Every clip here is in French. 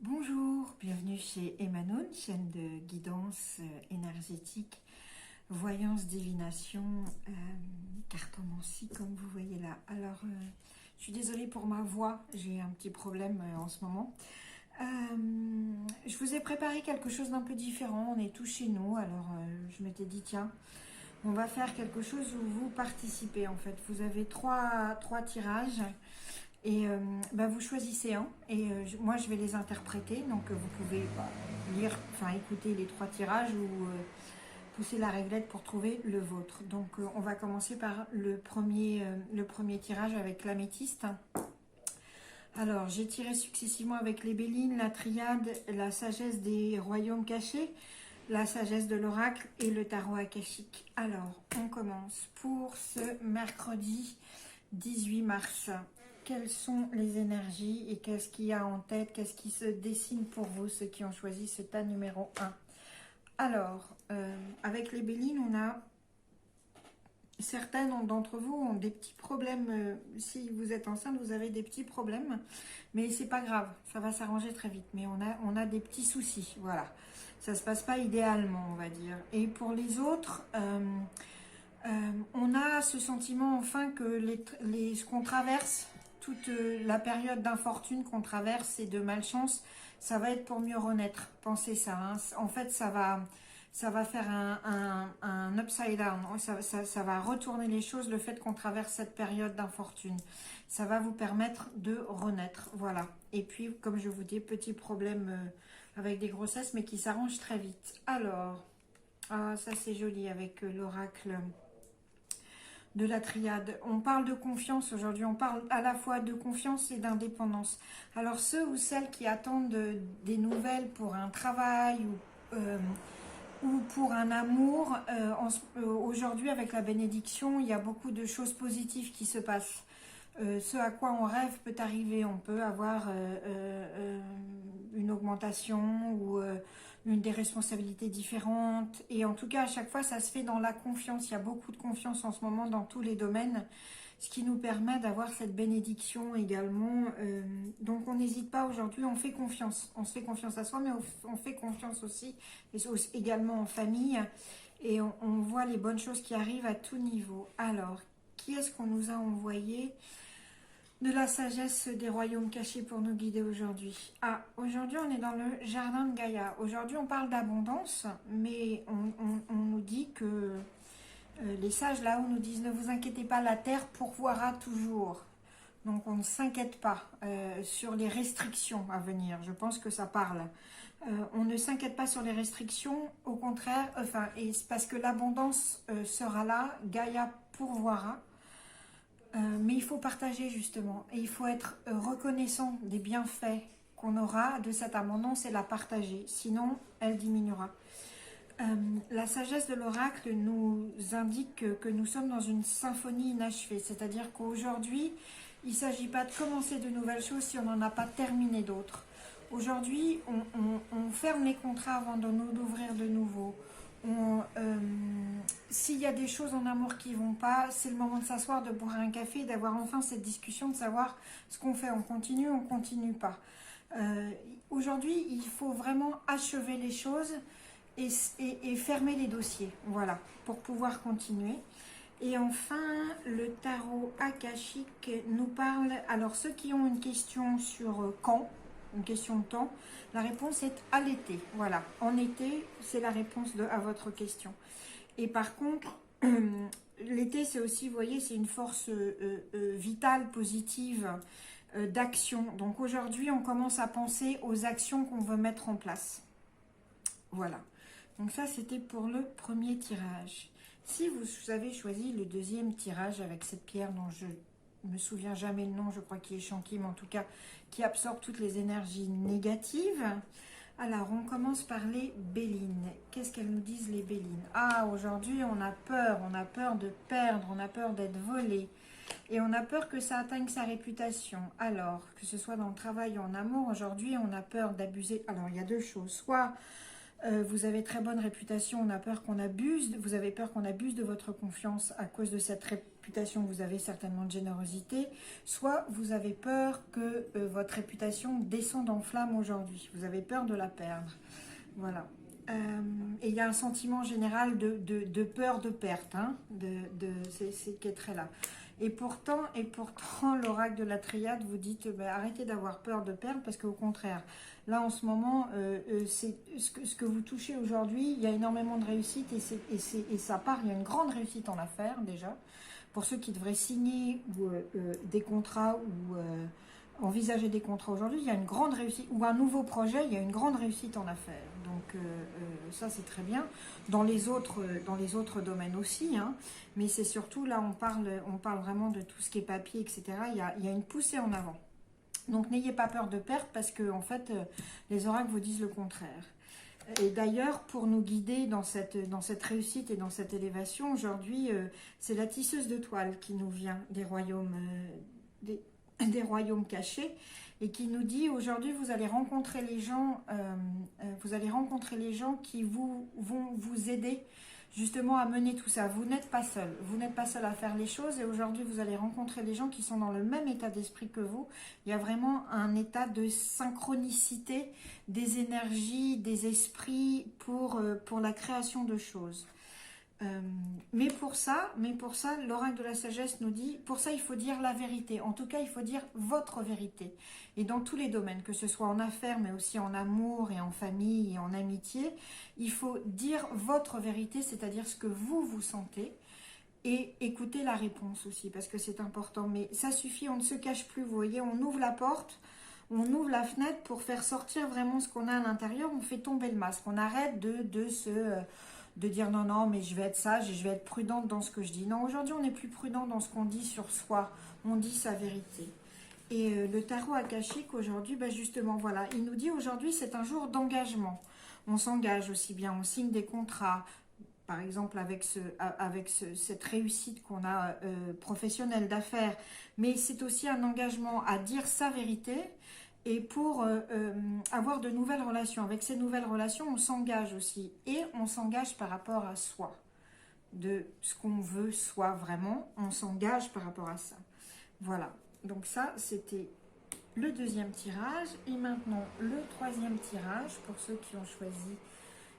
Bonjour, bienvenue chez Emmanuel, chaîne de guidance énergétique, voyance, divination, cartomancie comme vous voyez là. Alors, je suis désolée pour ma voix, j'ai un petit problème en ce moment. Je vous ai préparé quelque chose d'un peu différent, on est tous chez nous, alors je m'étais dit tiens, on va faire quelque chose où vous participez en fait. Vous avez trois tirages. Et vous choisissez un et moi je vais les interpréter, donc vous pouvez lire, enfin écouter les trois tirages ou pousser la réglette pour trouver le vôtre. Donc on va commencer par le premier tirage avec l'améthyste. Alors j'ai tiré successivement avec les Bélines, la triade, la sagesse des royaumes cachés, la sagesse de l'oracle et le tarot akashique. Alors on commence pour ce mercredi 18 mars. Quelles sont les énergies et qu'est-ce qu'il y a en tête, qu'est-ce qui se dessine pour vous, ceux qui ont choisi ce tas numéro 1. Alors, avec les Bélines, on a certaines d'entre vous ont des petits problèmes. Si vous êtes enceinte, vous avez des petits problèmes, mais c'est pas grave, ça va s'arranger très vite. Mais on a des petits soucis, voilà. Ça se passe pas idéalement, on va dire. Et pour les autres, on a ce sentiment enfin que ce qu'on traverse, toute la période d'infortune qu'on traverse et de malchance, ça va être pour mieux renaître. Pensez ça. Hein. En fait, ça va faire un upside down. Ça va retourner les choses, le fait qu'on traverse cette période d'infortune. Ça va vous permettre de renaître. Voilà. Et puis, comme je vous dis, petit problème avec des grossesses, mais qui s'arrangent très vite. Alors, ça c'est joli avec l'oracle de la triade. On parle de confiance aujourd'hui, on parle à la fois de confiance et d'indépendance. Alors ceux ou celles qui attendent des nouvelles pour un travail ou pour un amour, aujourd'hui avec la bénédiction, il y a beaucoup de choses positives qui se passent. Ce à quoi on rêve peut arriver, on peut avoir une augmentation ou des responsabilités différentes, et en tout cas à chaque fois ça se fait dans la confiance. Il y a beaucoup de confiance en ce moment dans tous les domaines, ce qui nous permet d'avoir cette bénédiction également. Donc on n'hésite pas aujourd'hui, on fait confiance, on se fait confiance à soi, mais on fait confiance aussi également en famille, et on voit les bonnes choses qui arrivent à tout niveau. Alors, qui est-ce qu'on nous a envoyé de la sagesse des royaumes cachés pour nous guider aujourd'hui? Aujourd'hui on est dans le jardin de Gaïa. Aujourd'hui on parle d'abondance, mais on nous dit que les sages là-haut nous disent ne vous inquiétez pas, la terre pourvoira toujours. Donc on ne s'inquiète pas sur les restrictions à venir. Je pense que ça parle. On ne s'inquiète pas sur les restrictions, au contraire, et c'est parce que l'abondance sera là, Gaïa pourvoira. Mais il faut partager justement, et il faut être reconnaissant des bienfaits qu'on aura de cette abondance et la partager, sinon elle diminuera. La sagesse de l'oracle nous indique que nous sommes dans une symphonie inachevée, c'est-à-dire qu'aujourd'hui, il ne s'agit pas de commencer de nouvelles choses si on n'en a pas terminé d'autres. Aujourd'hui, on ferme les contrats avant d'ouvrir de nouveaux. S'il y a des choses en amour qui ne vont pas, c'est le moment de s'asseoir, de boire un café, d'avoir enfin cette discussion, de savoir ce qu'on fait. On continue pas. Aujourd'hui, il faut vraiment achever les choses et fermer les dossiers, voilà, pour pouvoir continuer. Et enfin, le tarot akashique nous parle, alors ceux qui ont une question sur quand, une question de temps, la réponse est à l'été, voilà, en été, c'est la réponse à votre question. Et par contre, l'été, c'est aussi, vous voyez, c'est une force vitale, positive, d'action. Donc aujourd'hui, on commence à penser aux actions qu'on veut mettre en place. Voilà. Donc ça, c'était pour le premier tirage. Si vous avez choisi le deuxième tirage avec cette pierre dont je ne me souviens jamais le nom, je crois qu'il est Shanki, mais en tout cas, qui absorbe toutes les énergies négatives. Alors, on commence par les Bélines. Qu'est-ce qu'elles nous disent, les Bélines? Aujourd'hui, on a peur de perdre, on a peur d'être volé. Et on a peur que ça atteigne sa réputation. Alors, que ce soit dans le travail ou en amour, aujourd'hui, on a peur d'abuser. Alors, il y a deux choses. Soit vous avez très bonne réputation, on a peur qu'on abuse, vous avez peur qu'on abuse de votre confiance à cause de cette réputation que vous avez certainement de générosité, soit vous avez peur que votre réputation descende en flammes aujourd'hui. Vous avez peur de la perdre. Voilà. Et il y a un sentiment général de peur de perte, hein, c'est qui est très là. Et pourtant l'oracle de la triade vous dit arrêtez d'avoir peur de perdre, parce qu'au contraire, là en ce moment, c'est ce que vous touchez aujourd'hui, il y a énormément de réussite et ça part, il y a une grande réussite en affaires déjà. Pour ceux qui devraient signer des contrats ou envisager des contrats aujourd'hui, il y a une grande réussite, ou un nouveau projet, il y a une grande réussite en affaires. Donc ça c'est très bien. Dans les autres domaines aussi, hein, mais c'est surtout là on parle vraiment de tout ce qui est papier, etc. Il y a une poussée en avant. Donc n'ayez pas peur de perdre, parce que en fait les oracles vous disent le contraire. Et d'ailleurs, pour nous guider dans cette réussite et dans cette élévation, aujourd'hui, c'est la tisseuse de toile qui nous vient des royaumes, des royaumes cachés, et qui nous dit aujourd'hui, vous allez rencontrer les gens qui vont vous aider justement à mener tout ça. Vous n'êtes pas seul. Vous n'êtes pas seul à faire les choses, et aujourd'hui, vous allez rencontrer des gens qui sont dans le même état d'esprit que vous. Il y a vraiment un état de synchronicité des énergies, des esprits pour la création de choses. Mais pour ça, l'oracle de la sagesse nous dit, pour ça il faut dire la vérité. En tout cas, il faut dire votre vérité. Et dans tous les domaines, que ce soit en affaires, mais aussi en amour et en famille et en amitié, il faut dire votre vérité, c'est-à-dire ce que vous sentez. Et écouter la réponse aussi, parce que c'est important. Mais ça suffit, on ne se cache plus, vous voyez, on ouvre la porte, on ouvre la fenêtre pour faire sortir vraiment ce qu'on a à l'intérieur, on fait tomber le masque. On arrête de dire non, mais je vais être sage et je vais être prudente dans ce que je dis. Non, aujourd'hui, on n'est plus prudent dans ce qu'on dit sur soi. On dit sa vérité. Et le tarot akashique, aujourd'hui, justement, voilà, il nous dit aujourd'hui, c'est un jour d'engagement. On s'engage aussi bien, on signe des contrats, par exemple avec cette réussite qu'on a professionnelle d'affaires. Mais c'est aussi un engagement à dire sa vérité, et pour avoir de nouvelles relations. Avec ces nouvelles relations, on s'engage aussi. Et on s'engage par rapport à soi. De ce qu'on veut soi vraiment, on s'engage par rapport à ça. Voilà. Donc ça, c'était le deuxième tirage. Et maintenant, le troisième tirage, pour ceux qui ont choisi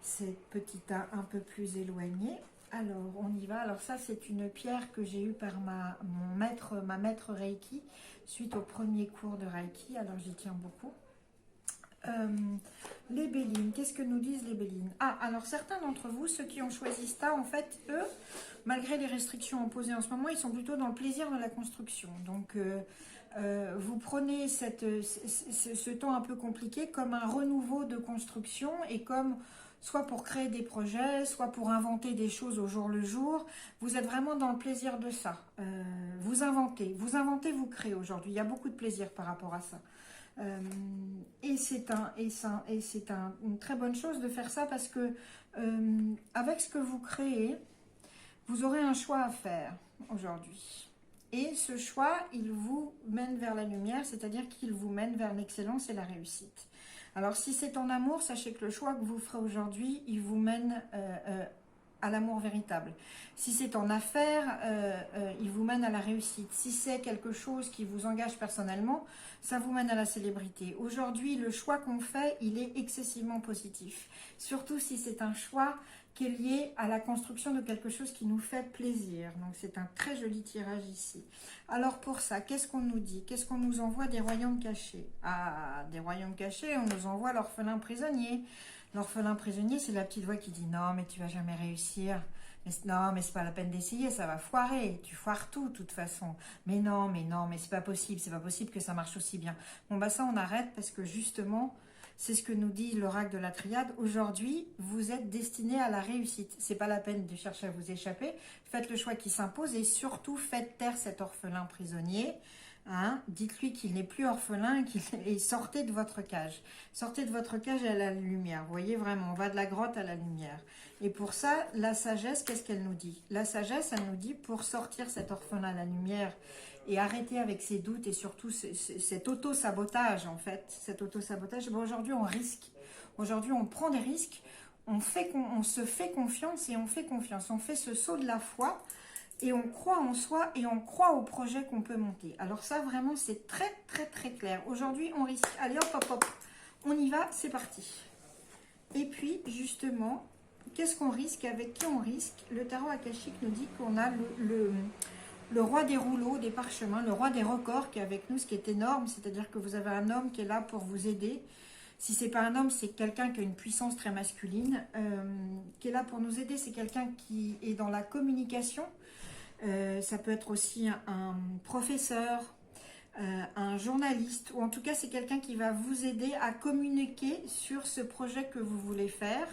cette petite A un peu plus éloignée. Alors, on y va. Alors ça, c'est une pierre que j'ai eue par ma maître Reiki, suite au premier cours de Reiki. Alors, j'y tiens beaucoup. Les Bélines, qu'est-ce que nous disent les Bélines? Ah, alors certains d'entre vous, ceux qui ont choisi ça, en fait, eux, malgré les restrictions imposées en ce moment, ils sont plutôt dans le plaisir de la construction. Donc, vous prenez ce temps un peu compliqué comme un renouveau de construction, et comme soit pour créer des projets, soit pour inventer des choses au jour le jour. Vous êtes vraiment dans le plaisir de ça. Vous inventez, vous créez aujourd'hui. Il y a beaucoup de plaisir par rapport à ça. Et c'est une très bonne chose de faire ça, parce que avec ce que vous créez, vous aurez un choix à faire aujourd'hui. Et ce choix, il vous mène vers la lumière, c'est-à-dire qu'il vous mène vers l'excellence et la réussite. Alors, si c'est en amour, sachez que le choix que vous ferez aujourd'hui, il vous mène à l'amour véritable. Si c'est en affaires, il vous mène à la réussite. Si c'est quelque chose qui vous engage personnellement, ça vous mène à la célébrité. Aujourd'hui, le choix qu'on fait, il est excessivement positif. Surtout si c'est un choix qui est lié à la construction de quelque chose qui nous fait plaisir. Donc c'est un très joli tirage ici. Alors pour ça, qu'est-ce qu'on nous dit? Qu'est-ce qu'on nous envoie des royaumes cachés? Ah, des royaumes cachés, on nous envoie l'orphelin prisonnier. L'orphelin prisonnier, c'est la petite voix qui dit non, mais tu vas jamais réussir. Non, mais c'est pas la peine d'essayer, ça va foirer. Tu foires tout, de toute façon. Mais non, mais c'est pas possible que ça marche aussi bien. Bon, ça, on arrête, parce que justement, c'est ce que nous dit l'oracle de la triade. Aujourd'hui, vous êtes destiné à la réussite. C'est pas la peine de chercher à vous échapper. Faites le choix qui s'impose, et surtout, faites taire cet orphelin prisonnier. Hein, dites-lui qu'il n'est plus orphelin, et sortez de votre cage. Sortez de votre cage à la lumière. Vous voyez, vraiment, on va de la grotte à la lumière. Et pour ça, la sagesse, qu'est-ce qu'elle nous dit? La sagesse, elle nous dit, pour sortir cet orphelin à la lumière et arrêter avec ses doutes, et surtout cet auto-sabotage, en fait. Cet auto-sabotage, aujourd'hui, on risque. Aujourd'hui, on prend des risques. On se fait confiance, et on fait confiance. On fait ce saut de la foi. et on croit en soi et on croit au projet qu'on peut monter. Alors ça, vraiment, c'est très, très, très clair. Aujourd'hui, on risque. Allez, hop, hop, hop. On y va, c'est parti. Et puis, justement, qu'est-ce qu'on risque? Avec qui on risque? Le tarot akashique nous dit qu'on a le roi des rouleaux, des parchemins, le roi des records qui est avec nous, ce qui est énorme. C'est-à-dire que vous avez un homme qui est là pour vous aider. Si c'est pas un homme, c'est quelqu'un qui a une puissance très masculine, qui est là pour nous aider. C'est quelqu'un qui est dans la communication. Ça peut être aussi un professeur, un journaliste, ou en tout cas c'est quelqu'un qui va vous aider à communiquer sur ce projet que vous voulez faire,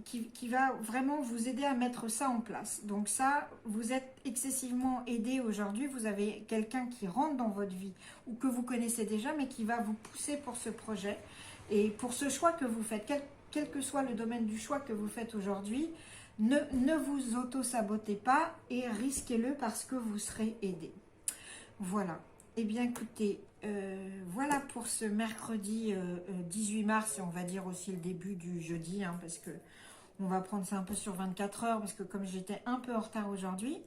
qui va vraiment vous aider à mettre ça en place. Donc ça, vous êtes excessivement aidé aujourd'hui, vous avez quelqu'un qui rentre dans votre vie, ou que vous connaissez déjà, mais qui va vous pousser pour ce projet, et pour ce choix que vous faites, quel que soit le domaine du choix que vous faites aujourd'hui, ne vous auto-sabotez pas et risquez-le parce que vous serez aidé. Voilà. Eh bien, écoutez, voilà pour ce mercredi 18 mars, et on va dire aussi le début du jeudi, hein, parce que on va prendre ça un peu sur 24 heures, parce que comme j'étais un peu en retard aujourd'hui.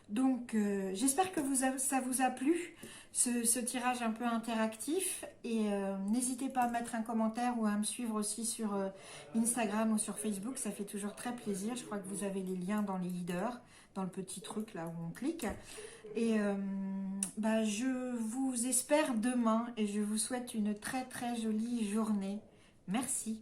Donc, j'espère que ça vous a plu, ce tirage un peu interactif. Et n'hésitez pas à mettre un commentaire ou à me suivre aussi sur Instagram ou sur Facebook. Ça fait toujours très plaisir. Je crois que vous avez les liens dans les leaders, dans le petit truc là où on clique. Et je vous espère demain et je vous souhaite une très très jolie journée. Merci.